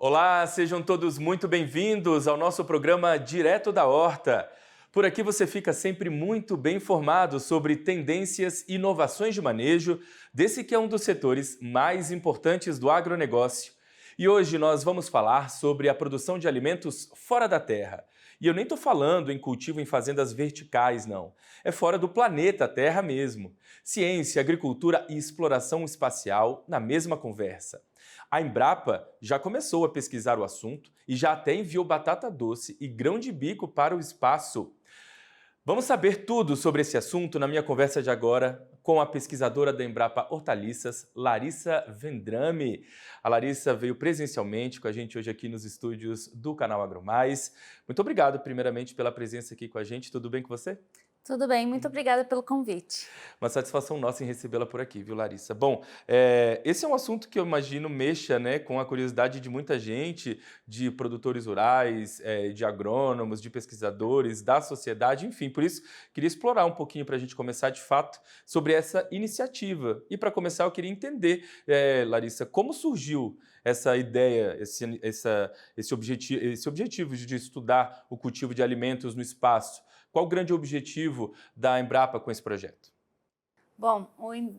Olá, sejam todos muito bem-vindos ao nosso programa Direto da Horta. Por aqui você fica sempre muito bem informado sobre tendências e inovações de manejo desse que é um dos setores mais importantes do agronegócio. E hoje nós vamos falar sobre a produção de alimentos fora da terra. E eu nem estou falando em cultivo em fazendas verticais, não. É fora do planeta Terra mesmo. Ciência, agricultura e exploração espacial na mesma conversa. A Embrapa já começou a pesquisar o assunto e já até enviou batata doce e grão de bico para o espaço. Vamos saber tudo sobre esse assunto na minha conversa de agora com a pesquisadora da Embrapa Hortaliças, Larissa Vendrame. A Larissa veio presencialmente com a gente hoje aqui nos estúdios do canal AgroMais. Muito obrigado, primeiramente, pela presença aqui com a gente. Tudo bem com você? Tudo bem, muito obrigada pelo convite. Uma satisfação nossa em recebê-la por aqui, viu, Larissa? Bom, esse é um assunto que eu imagino mexa, né, com a curiosidade de muita gente, de produtores rurais, de agrônomos, de pesquisadores, da sociedade, enfim. Por isso, queria explorar um pouquinho para a gente começar, de fato, sobre essa iniciativa. E para começar, eu queria entender, Larissa, como surgiu essa ideia, esse objetivo de estudar o cultivo de alimentos no espaço. Qual o grande objetivo da Embrapa com esse projeto? Bom,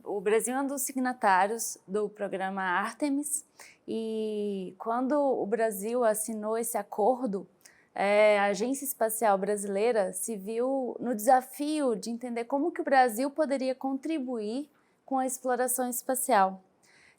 o Brasil é um dos signatários do programa Artemis e quando o Brasil assinou esse acordo, a Agência Espacial Brasileira se viu no desafio de entender como que o Brasil poderia contribuir com a exploração espacial.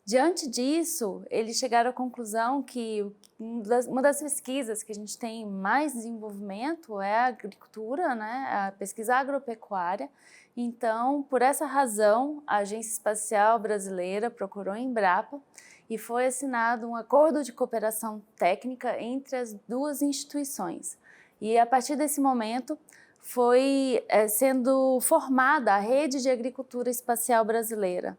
Diante disso, eles chegaram à conclusão que uma das pesquisas que a gente tem mais desenvolvimento é a agricultura, né, a pesquisa agropecuária. Então, por essa razão, a Agência Espacial Brasileira procurou a Embrapa e foi assinado um acordo de cooperação técnica entre as duas instituições. E a partir desse momento, foi sendo formada a Rede de Agricultura Espacial Brasileira,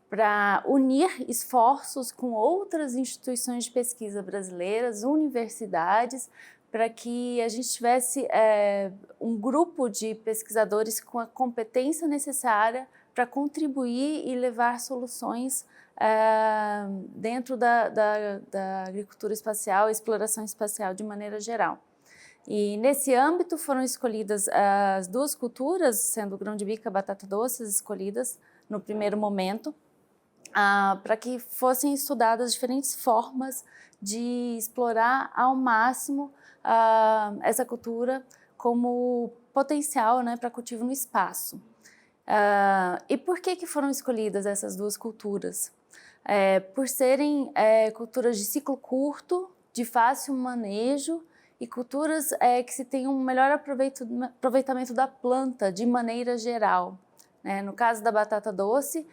para unir esforços com outras instituições de pesquisa brasileiras, universidades, para que a gente tivesse um grupo de pesquisadores com a competência necessária para contribuir e levar soluções dentro da agricultura espacial, exploração espacial de maneira geral. E nesse âmbito foram escolhidas as duas culturas, sendo o grão de bico e a batata doce escolhidas no primeiro momento, para que fossem estudadas diferentes formas de explorar ao máximo essa cultura como potencial, né, para cultivo no espaço. E por que foram escolhidas essas duas culturas? Por serem culturas de ciclo curto, de fácil manejo e culturas que se tem um melhor aproveitamento da planta de maneira geral. No caso da batata doce,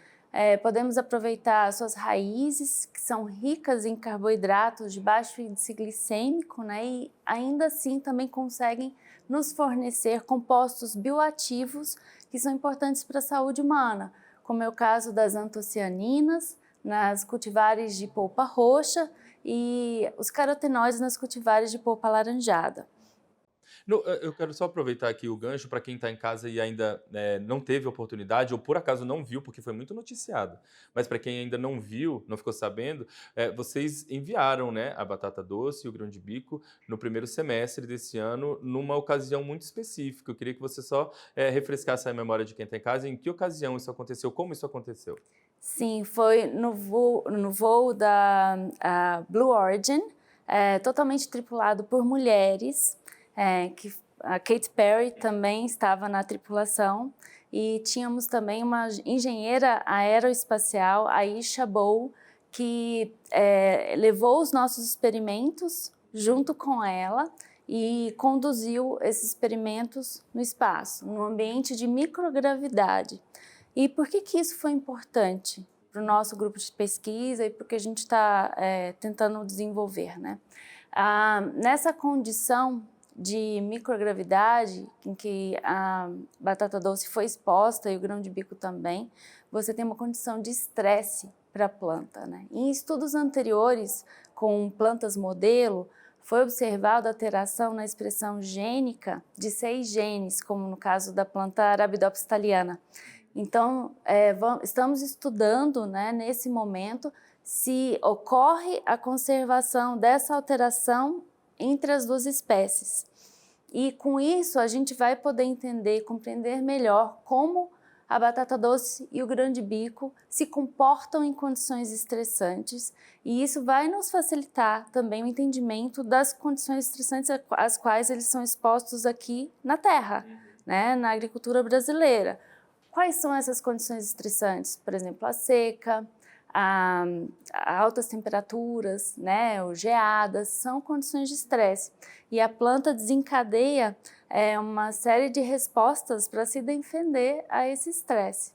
podemos aproveitar suas raízes, que são ricas em carboidratos de baixo índice glicêmico, né, e ainda assim também conseguem nos fornecer compostos bioativos que são importantes para a saúde humana, como é o caso das antocianinas nas cultivares de polpa roxa e os carotenoides nas cultivares de polpa alaranjada. Eu quero só aproveitar aqui o gancho para quem está em casa e ainda não teve oportunidade ou por acaso não viu, porque foi muito noticiado. Mas para quem ainda não viu, não ficou sabendo, vocês enviaram, né, a batata doce e o grão de bico no primeiro semestre desse ano, numa ocasião muito específica. Eu queria que você só refrescasse a memória de quem está em casa. Em que ocasião isso aconteceu? Como isso aconteceu? Sim, foi no voo da Blue Origin, totalmente tripulado por mulheres, que a Katy Perry também estava na tripulação, e tínhamos também uma engenheira aeroespacial, Aisha Bow, que levou os nossos experimentos junto com ela e conduziu esses experimentos no espaço, num ambiente de microgravidade. E por que isso foi importante para o nosso grupo de pesquisa e para o que a gente está tentando desenvolver, né? Nessa condição de microgravidade, em que a batata doce foi exposta e o grão de bico também, você tem uma condição de estresse para a planta, né? Em estudos anteriores, com plantas modelo, foi observada alteração na expressão gênica de 6 genes, como no caso da planta Arabidopsis thaliana. Então, estamos estudando, né, nesse momento, se ocorre a conservação dessa alteração entre as duas espécies. E com isso a gente vai poder entender e compreender melhor como a batata doce e o grão-de-bico se comportam em condições estressantes, e isso vai nos facilitar também o entendimento das condições estressantes às quais eles são expostos aqui na terra, né, na agricultura brasileira. Quais são essas condições estressantes? Por exemplo, a seca, a altas temperaturas, né, ou geadas, são condições de estresse. E a planta desencadeia uma série de respostas para se defender a esse estresse.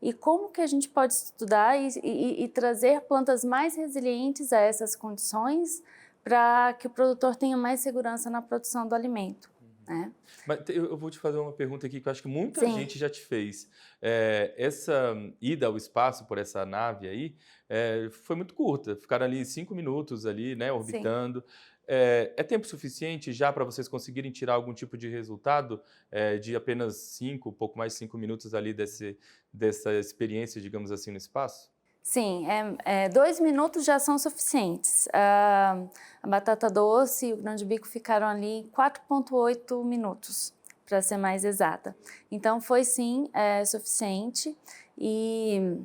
E como que a gente pode estudar e trazer plantas mais resilientes a essas condições para que o produtor tenha mais segurança na produção do alimento, né? Mas eu vou te fazer uma pergunta aqui que eu acho que muita Sim. gente já te fez. Essa ida ao espaço por essa nave aí foi muito curta. Ficaram ali 5 minutos ali, né, orbitando. É tempo suficiente já para vocês conseguirem tirar algum tipo de resultado de apenas 5, pouco mais de 5 minutos ali dessa experiência, digamos assim, no espaço? Sim, 2 minutos já são suficientes. A batata doce e o grão-de-bico ficaram ali 4,8 minutos, para ser mais exata. Então foi sim suficiente, e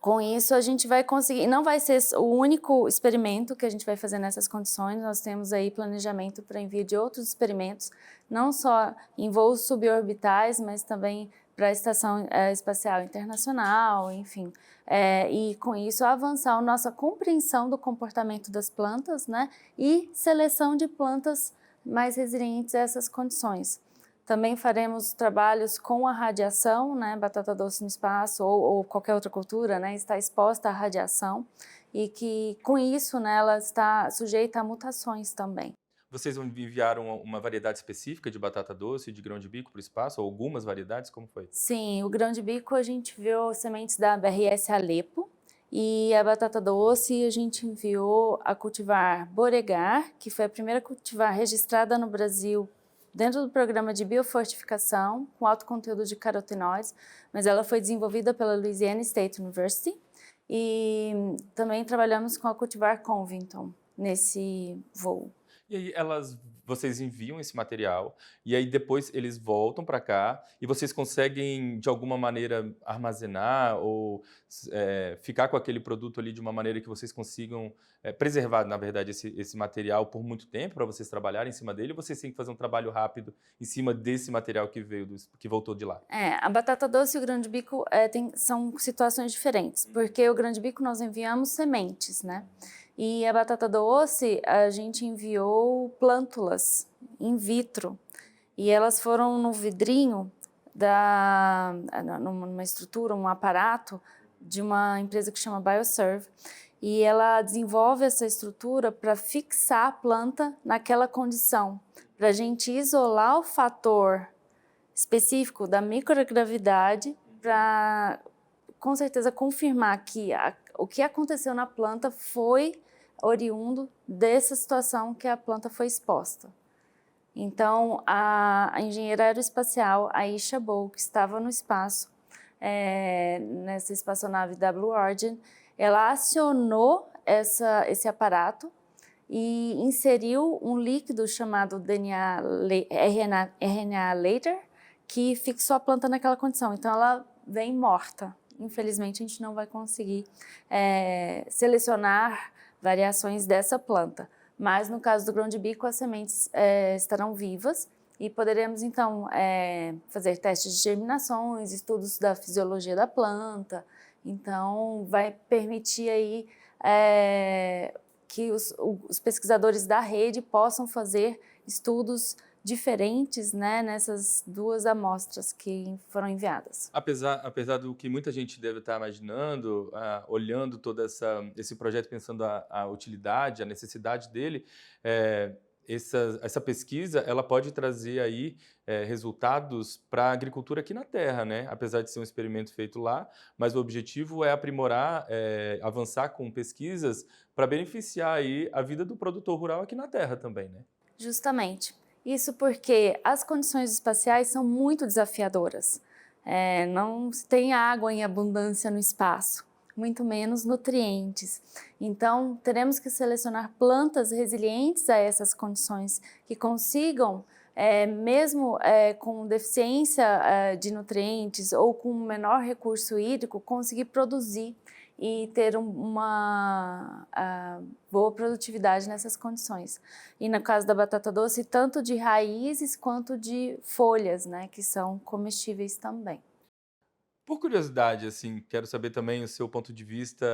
com isso a gente vai conseguir. Não vai ser o único experimento que a gente vai fazer nessas condições. Nós temos aí planejamento para envio de outros experimentos, não só em voos suborbitais, mas também para a Estação Espacial Internacional, enfim. E com isso avançar a nossa compreensão do comportamento das plantas, né, e seleção de plantas mais resilientes a essas condições. Também faremos trabalhos com a radiação, né, batata doce no espaço ou qualquer outra cultura, né, está exposta à radiação, e que com isso, né, ela está sujeita a mutações também. Vocês enviaram uma variedade específica de batata doce e de grão-de-bico para o espaço? Ou algumas variedades? Como foi? Sim, o grão-de-bico a gente enviou sementes da BRS Alepo, e a batata doce a gente enviou a cultivar Boregar, que foi a primeira cultivar registrada no Brasil dentro do programa de biofortificação, com alto conteúdo de carotenoides, mas ela foi desenvolvida pela Louisiana State University, e também trabalhamos com a cultivar Covington nesse voo. E aí vocês enviam esse material e aí depois eles voltam para cá e vocês conseguem de alguma maneira armazenar ou ficar com aquele produto ali de uma maneira que vocês consigam preservar, na verdade, esse material por muito tempo para vocês trabalharem em cima dele, ou vocês têm que fazer um trabalho rápido em cima desse material que voltou de lá? A batata doce e o grão-de-bico são situações diferentes, porque o grão-de-bico nós enviamos sementes, né? E a batata doce a gente enviou plântulas in vitro, e elas foram no vidrinho numa estrutura, um aparato de uma empresa que chama Bioserve, e ela desenvolve essa estrutura para fixar a planta naquela condição, para a gente isolar o fator específico da microgravidade, para com certeza confirmar que o que aconteceu na planta foi oriundo dessa situação que a planta foi exposta. Então, a engenheira aeroespacial Aisha Bow, que estava no espaço, nessa espaçonave Blue Origin, ela acionou esse aparato e inseriu um líquido chamado RNA later, que fixou a planta naquela condição. Então, ela vem morta. Infelizmente, a gente não vai conseguir selecionar variações dessa planta. Mas, no caso do grão-de-bico, as sementes estarão vivas e poderemos, então, fazer testes de germinações, estudos da fisiologia da planta. Então, vai permitir aí que os pesquisadores da rede possam fazer estudos diferentes, né, nessas duas amostras que foram enviadas. Apesar do que muita gente deve estar imaginando, olhando todo esse projeto, pensando a utilidade, a necessidade dele, essa pesquisa ela pode trazer aí resultados para a agricultura aqui na Terra, né? Apesar de ser um experimento feito lá, mas o objetivo é aprimorar, avançar com pesquisas para beneficiar aí a vida do produtor rural aqui na Terra também, né? Justamente. Isso porque as condições espaciais são muito desafiadoras. Não se tem água em abundância no espaço. muito menos nutrientes. Então, teremos que selecionar plantas resilientes a essas condições, que consigam, mesmo com deficiência de nutrientes ou com menor recurso hídrico, conseguir produzir e ter uma boa produtividade nessas condições. E no caso da batata doce, tanto de raízes quanto de folhas, né, que são comestíveis também. Por curiosidade, assim, quero saber também o seu ponto de vista,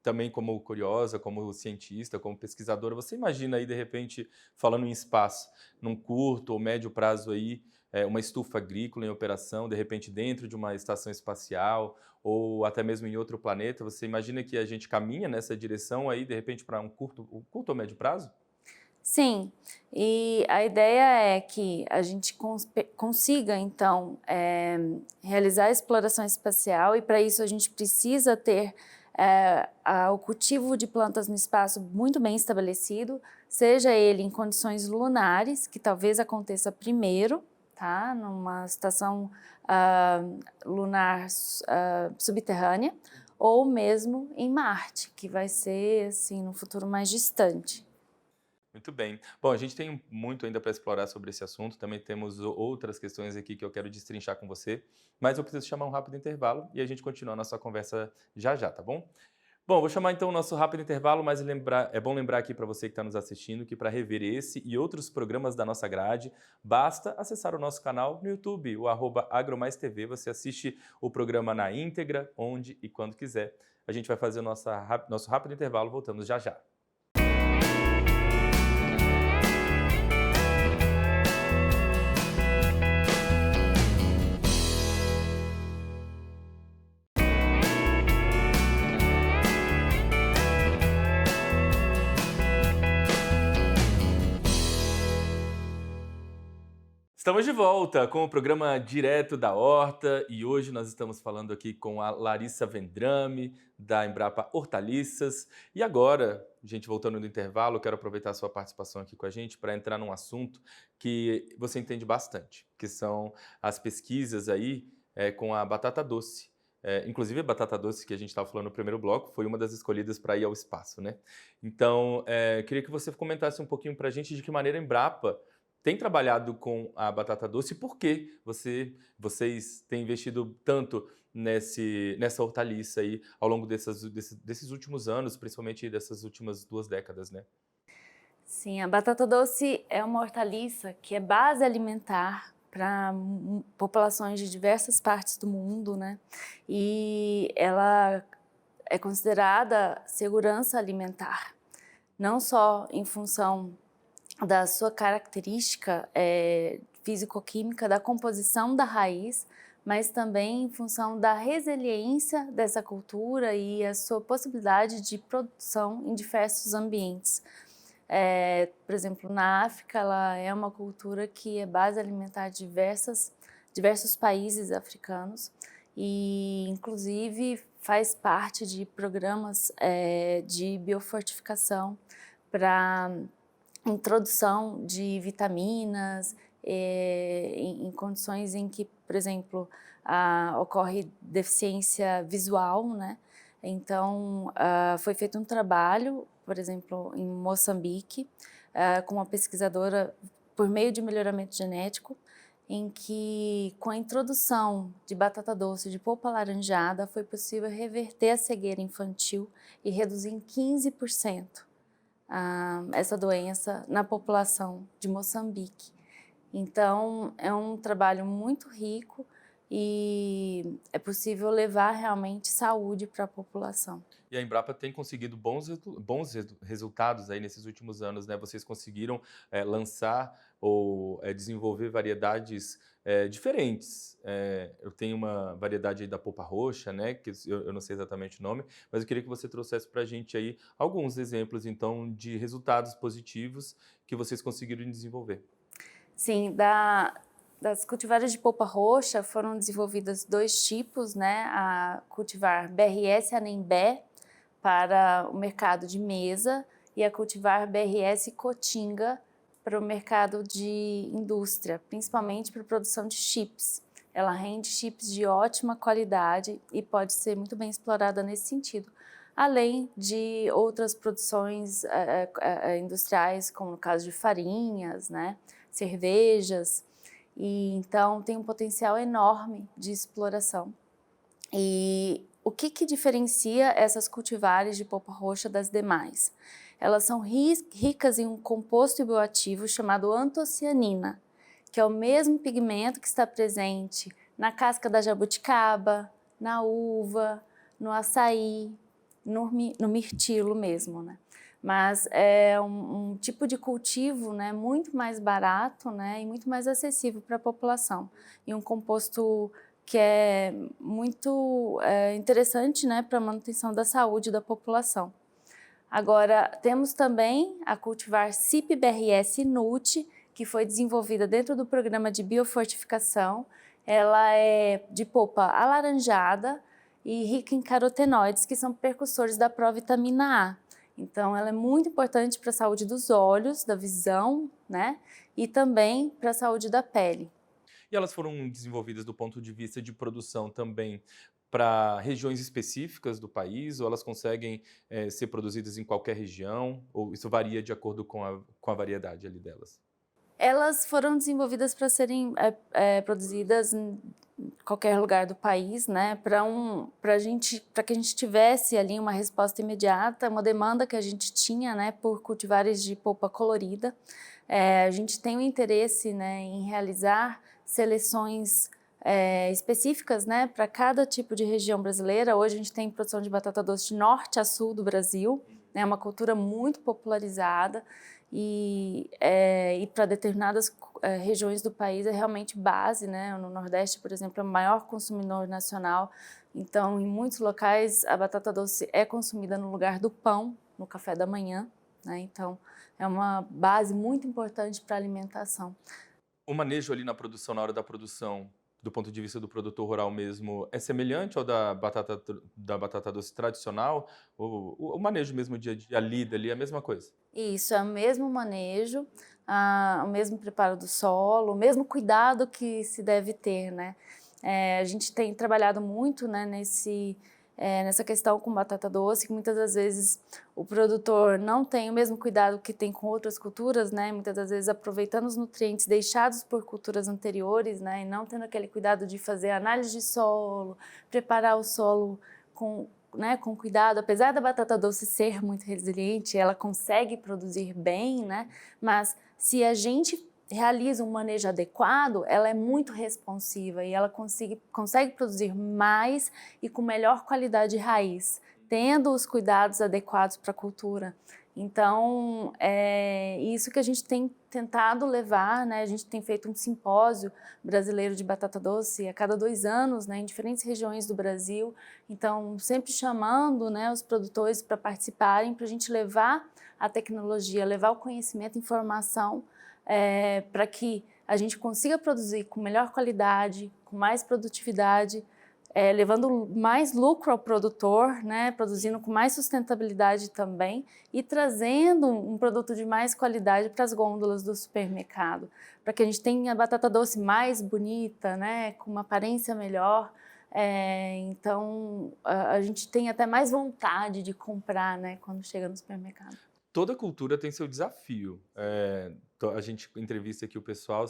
também como curiosa, como cientista, como pesquisadora. Você imagina aí, de repente, falando em espaço, num curto ou médio prazo aí, uma estufa agrícola em operação, de repente dentro de uma estação espacial ou até mesmo em outro planeta? Você imagina que a gente caminha nessa direção aí, de repente, para um curto ou médio prazo? Sim, e a ideia é que a gente consiga, então, realizar a exploração espacial, e para isso a gente precisa ter o cultivo de plantas no espaço muito bem estabelecido, seja ele em condições lunares, que talvez aconteça primeiro, tá? Numa estação lunar subterrânea, ou mesmo em Marte, que vai ser, assim, no futuro mais distante. Muito bem. Bom, a gente tem muito ainda para explorar sobre esse assunto, também temos outras questões aqui que eu quero destrinchar com você, mas eu preciso chamar um rápido intervalo e a gente continua a nossa conversa já já, tá bom? Bom, vou chamar então o nosso rápido intervalo, mas é bom lembrar aqui para você que está nos assistindo que para rever esse e outros programas da nossa grade, basta acessar o nosso canal no YouTube, o @agromaistv. Você assiste o programa na íntegra, onde e quando quiser. A gente vai fazer o nosso rápido intervalo, voltamos já já. Estamos de volta com o programa Direto da Horta e hoje nós estamos falando aqui com a Larissa Vendrame, da Embrapa Hortaliças. E agora, gente, voltando do intervalo, eu quero aproveitar a sua participação aqui com a gente para entrar num assunto que você entende bastante, que são as pesquisas aí com a batata doce. Inclusive a batata doce que a gente estava falando no primeiro bloco foi uma das escolhidas para ir ao espaço, né? Então, queria que você comentasse um pouquinho para a gente de que maneira a Embrapa tem trabalhado com a batata doce e por que vocês têm investido tanto nessa hortaliça aí ao longo desses últimos anos, principalmente dessas últimas 2 décadas, né? Sim, a batata doce é uma hortaliça que é base alimentar para populações de diversas partes do mundo, né? E ela é considerada segurança alimentar, não só em função da sua característica físico-química, da composição da raiz, mas também em função da resiliência dessa cultura e a sua possibilidade de produção em diversos ambientes. Por exemplo, na África, ela é uma cultura que é base alimentar de diversos países africanos e, inclusive, faz parte de programas de biofortificação para introdução de vitaminas em condições em que, por exemplo, ocorre deficiência visual, né? Então, foi feito um trabalho, por exemplo, em Moçambique, com uma pesquisadora por meio de melhoramento genético, em que, com a introdução de batata doce de polpa alaranjada, foi possível reverter a cegueira infantil e reduzir em 15% essa doença na população de Moçambique. Então, é um trabalho muito rico e é possível levar realmente saúde para a população. E a Embrapa tem conseguido bons resultados aí nesses últimos anos, né? Vocês conseguiram lançar ou desenvolver variedades diferentes. Eu tenho uma variedade aí da polpa roxa, né? Que eu não sei exatamente o nome, mas eu queria que você trouxesse para a gente aí alguns exemplos, então, de resultados positivos que vocês conseguiram desenvolver. Sim, das cultivares de polpa roxa foram desenvolvidos 2 tipos, né? A cultivar BRS Anembé para o mercado de mesa e a cultivar BRS Cotinga para o mercado de indústria, principalmente para a produção de chips, ela rende chips de ótima qualidade e pode ser muito bem explorada nesse sentido, além de outras produções industriais, como no caso de farinhas, né, cervejas, e então tem um potencial enorme de exploração. E o que diferencia essas cultivares de polpa roxa das demais? Elas são ricas em um composto bioativo chamado antocianina, que é o mesmo pigmento que está presente na casca da jabuticaba, na uva, no açaí, no mirtilo mesmo, né? Mas é um tipo de cultivo, né, muito mais barato, né, e muito mais acessível para a população. E um composto que é muito interessante, né, para a manutenção da saúde da população. Agora, temos também a cultivar CIP-BRS NUT, que foi desenvolvida dentro do programa de biofortificação. Ela é de polpa alaranjada e rica em carotenoides, que são precursores da provitamina A. Então, ela é muito importante para a saúde dos olhos, da visão, né? E também para a saúde da pele. E elas foram desenvolvidas do ponto de vista de produção também para regiões específicas do país, ou elas conseguem ser produzidas em qualquer região, ou isso varia de acordo com a variedade ali delas? Elas foram desenvolvidas para serem produzidas em qualquer lugar do país, né? Para que a gente tivesse ali uma resposta imediata, uma demanda que a gente tinha, né, por cultivares de polpa colorida. A gente tem o interesse, né, em realizar seleções específicas, né, para cada tipo de região brasileira. Hoje a gente tem produção de batata doce de norte a sul do Brasil, né, uma cultura muito popularizada. E para determinadas regiões do país é realmente base, né? No Nordeste, por exemplo, é o maior consumidor nacional. Então, em muitos locais, a batata doce é consumida no lugar do pão, no café da manhã, né? Então, é uma base muito importante para a alimentação. O manejo ali na produção, na hora da produção, do ponto de vista do produtor rural mesmo, é semelhante ao da batata doce tradicional? O manejo mesmo dia a dia, a lida ali, é a mesma coisa? Isso, é o mesmo manejo, o mesmo preparo do solo, o mesmo cuidado que se deve ter, né? A gente tem trabalhado muito, né, nessa questão com batata doce, que muitas das vezes o produtor não tem o mesmo cuidado que tem com outras culturas, né? Muitas das vezes aproveitando os nutrientes deixados por culturas anteriores, né? E não tendo aquele cuidado de fazer análise de solo, preparar o solo com cuidado. Apesar da batata doce ser muito resiliente, ela consegue produzir bem, né? Mas se a gente realiza um manejo adequado, ela é muito responsiva e ela consegue produzir mais e com melhor qualidade de raiz, tendo os cuidados adequados para a cultura. Então, é isso que a gente tem tentado levar, né? A gente tem feito um simpósio brasileiro de batata doce a cada 2 anos, né, em diferentes regiões do Brasil. Então, sempre chamando, né, os produtores para participarem, para a gente levar a tecnologia, levar o conhecimento, informação, para que a gente consiga produzir com melhor qualidade, com mais produtividade, levando mais lucro ao produtor, né, produzindo com mais sustentabilidade também e trazendo um produto de mais qualidade para as gôndolas do supermercado, para que a gente tenha a batata doce mais bonita, né, com uma aparência melhor. Então, a gente tem até mais vontade de comprar, né, quando chega no supermercado. Toda cultura tem seu desafio. A gente entrevista aqui o pessoal,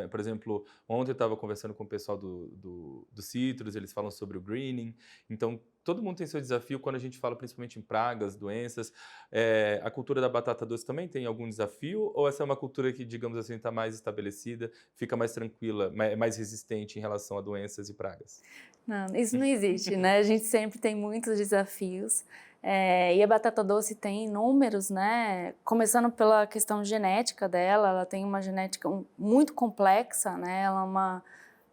por exemplo, ontem eu estava conversando com o pessoal do Citrus, eles falam sobre o greening, então todo mundo tem seu desafio quando a gente fala principalmente em pragas, doenças. A cultura da batata doce também tem algum desafio, ou essa é uma cultura que, digamos assim, está mais estabelecida, fica mais tranquila, mais resistente em relação a doenças e pragas? Não, isso não existe, né? A gente sempre tem muitos desafios. E a batata doce tem inúmeros, né? Começando pela questão genética dela, ela tem uma genética muito complexa, né? Ela é uma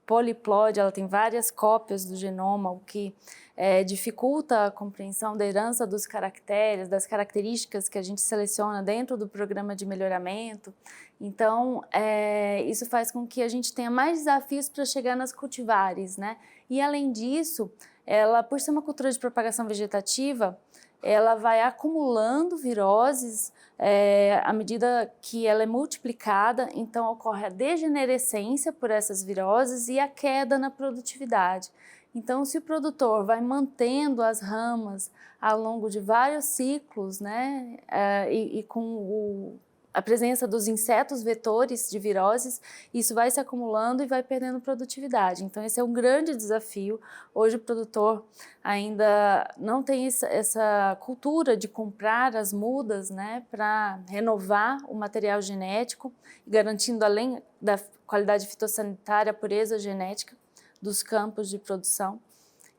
poliplóide, ela tem várias cópias do genoma, o que dificulta a compreensão da herança dos caracteres, das características que a gente seleciona dentro do programa de melhoramento. Então, isso faz com que a gente tenha mais desafios para chegar nas cultivares, né? E, além disso, ela, por ser uma cultura de propagação vegetativa, ela vai acumulando viroses à medida que ela é multiplicada, então ocorre a degenerescência por essas viroses e a queda na produtividade. Então, se o produtor vai mantendo as ramas ao longo de vários ciclos, né, e com a presença dos insetos vetores de viroses, isso vai se acumulando e vai perdendo produtividade. Então, esse é um grande desafio. Hoje, o produtor ainda não tem essa cultura de comprar as mudas, né, para renovar o material genético, garantindo, além da qualidade fitossanitária, a pureza genética dos campos de produção.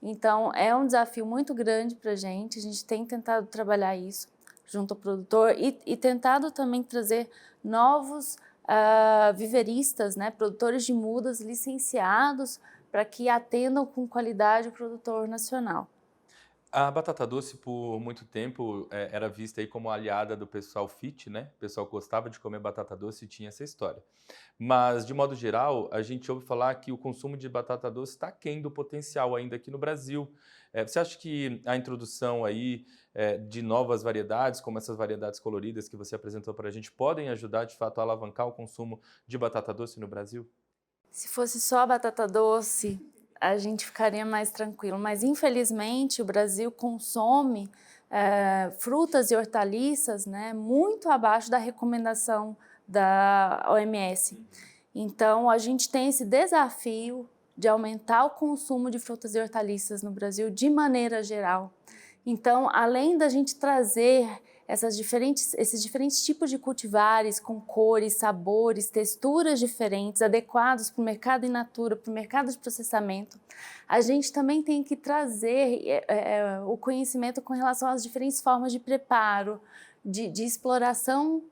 Então, é um desafio muito grande para a gente tem tentado trabalhar isso junto ao produtor e tentado também trazer novos viveristas, né, produtores de mudas licenciados para que atendam com qualidade o produtor nacional. A batata doce, por muito tempo, era vista aí como aliada do pessoal fit, né? O pessoal gostava de comer batata doce e tinha essa história. Mas, de modo geral, a gente ouve falar que o consumo de batata doce está aquém do potencial ainda aqui no Brasil. Você acha que a introdução aí de novas variedades, como essas variedades coloridas que você apresentou para a gente, podem ajudar, de fato, a alavancar o consumo de batata doce no Brasil? Se fosse só a batata doce, a gente ficaria mais tranquilo, mas infelizmente o Brasil consome frutas e hortaliças, né, muito abaixo da recomendação da OMS. Então, a gente tem esse desafio de aumentar o consumo de frutas e hortaliças no Brasil de maneira geral. Então, além da gente trazer esses diferentes tipos de cultivares com cores, sabores, texturas diferentes, adequados para o mercado in natura, para o mercado de processamento, a gente também tem que trazer o conhecimento com relação às diferentes formas de preparo, de exploração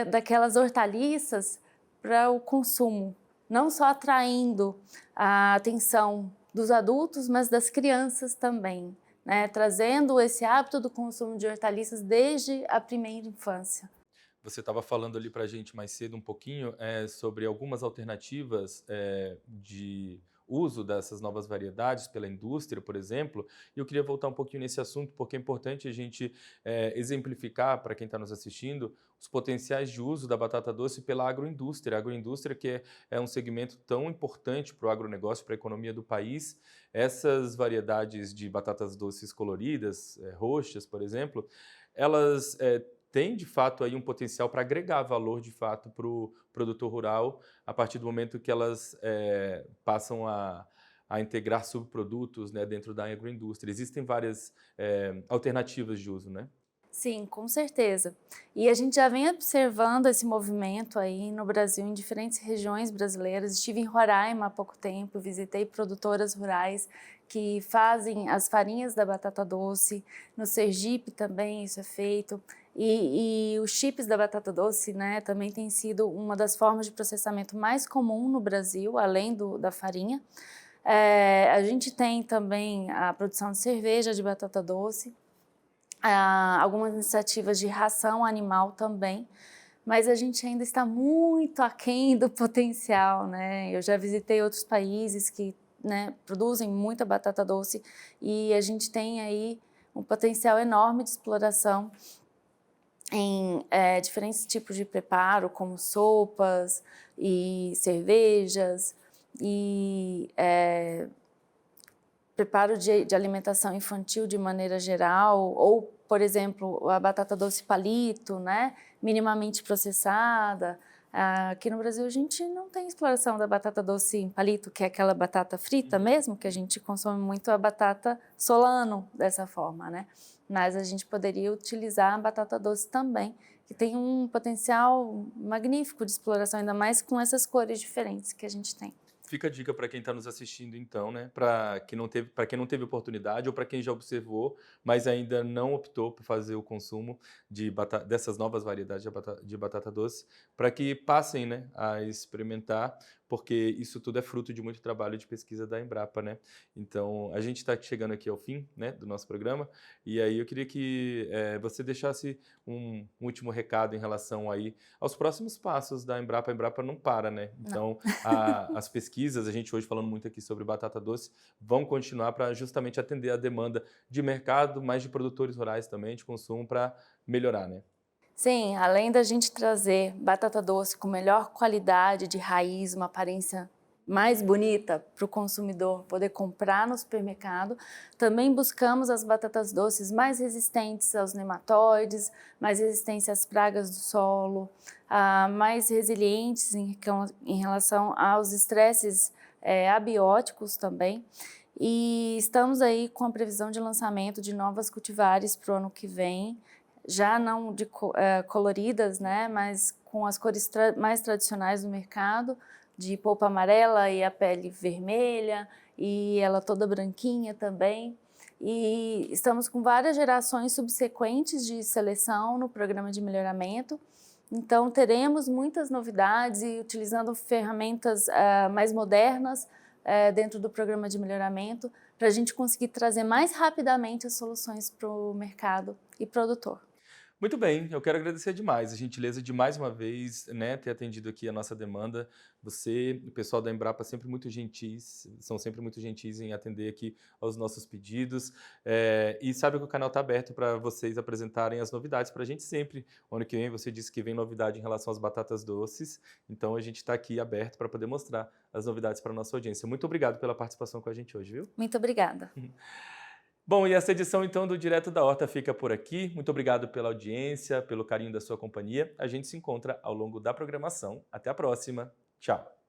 daquelas hortaliças para o consumo, não só atraindo a atenção dos adultos, mas das crianças também, né? Trazendo esse hábito do consumo de hortaliças desde a primeira infância. Você estava falando ali para a gente mais cedo um pouquinho sobre algumas alternativas de uso dessas novas variedades pela indústria, por exemplo, e eu queria voltar um pouquinho nesse assunto, porque é importante a gente exemplificar para quem está nos assistindo os potenciais de uso da batata doce pela agroindústria. A agroindústria que é um segmento tão importante para o agronegócio, para a economia do país. Essas variedades de batatas doces coloridas, roxas, por exemplo, elas tem, de fato, aí um potencial para agregar valor, de fato, para o produtor rural, a partir do momento que elas passam a integrar subprodutos, né, dentro da agroindústria. Existem várias alternativas de uso, né? Sim, com certeza. E a gente já vem observando esse movimento aí no Brasil, em diferentes regiões brasileiras. Estive em Roraima há pouco tempo, visitei produtoras rurais que fazem as farinhas da batata doce. No Sergipe também isso é feito. E os chips da batata doce, né, também tem sido uma das formas de processamento mais comum no Brasil, além da farinha. A gente tem também a produção de cerveja de batata doce. Algumas iniciativas de ração animal também, mas a gente ainda está muito aquém do potencial, né? Eu já visitei outros países que, né, produzem muita batata doce e a gente tem aí um potencial enorme de exploração em diferentes tipos de preparo, como sopas e cervejas e preparo de alimentação infantil de maneira geral, ou, por exemplo, a batata doce palito, né, minimamente processada. Aqui no Brasil a gente não tem exploração da batata doce em palito, que é aquela batata frita mesmo, que a gente consome muito a batata Solano dessa forma, né? Mas a gente poderia utilizar a batata doce também, que tem um potencial magnífico de exploração, ainda mais com essas cores diferentes que a gente tem. Fica a dica para quem está nos assistindo, então, né? Para quem não teve oportunidade ou para quem já observou, mas ainda não optou por fazer o consumo dessas novas variedades de batata doce, para que passem, né, a experimentar, porque isso tudo é fruto de muito trabalho de pesquisa da Embrapa, né? Então, a gente está chegando aqui ao fim, né, do nosso programa, e aí eu queria que você deixasse um último recado em relação aí aos próximos passos da Embrapa. A Embrapa não para, né? Então, as pesquisas, a gente hoje falando muito aqui sobre batata doce, vão continuar para justamente atender a demanda de mercado, mas de produtores rurais também, de consumo, para melhorar, né? Sim, além da gente trazer batata doce com melhor qualidade de raiz, uma aparência mais bonita para o consumidor poder comprar no supermercado, também buscamos as batatas doces mais resistentes aos nematóides, mais resistentes às pragas do solo, mais resilientes em relação aos estresses abióticos também. E estamos aí com a previsão de lançamento de novas cultivares para o ano que vem, já não coloridas, né, mas com as cores mais tradicionais do mercado, de polpa amarela e a pele vermelha, e ela toda branquinha também. E estamos com várias gerações subsequentes de seleção no programa de melhoramento, então teremos muitas novidades e utilizando ferramentas mais modernas dentro do programa de melhoramento, para a gente conseguir trazer mais rapidamente as soluções para o mercado e produtor. Muito bem, eu quero agradecer demais, a gentileza de mais uma vez, né, ter atendido aqui a nossa demanda. Você, o pessoal da Embrapa, sempre muito gentis, são sempre muito gentis em atender aqui aos nossos pedidos. E sabe que o canal está aberto para vocês apresentarem as novidades para a gente sempre. O ano que vem você disse que vem novidade em relação às batatas doces, então a gente está aqui aberto para poder mostrar as novidades para a nossa audiência. Muito obrigado pela participação com a gente hoje, viu? Muito obrigada. Bom, e essa edição então do Direto da Horta fica por aqui. Muito obrigado pela audiência, pelo carinho da sua companhia. A gente se encontra ao longo da programação. Até a próxima. Tchau.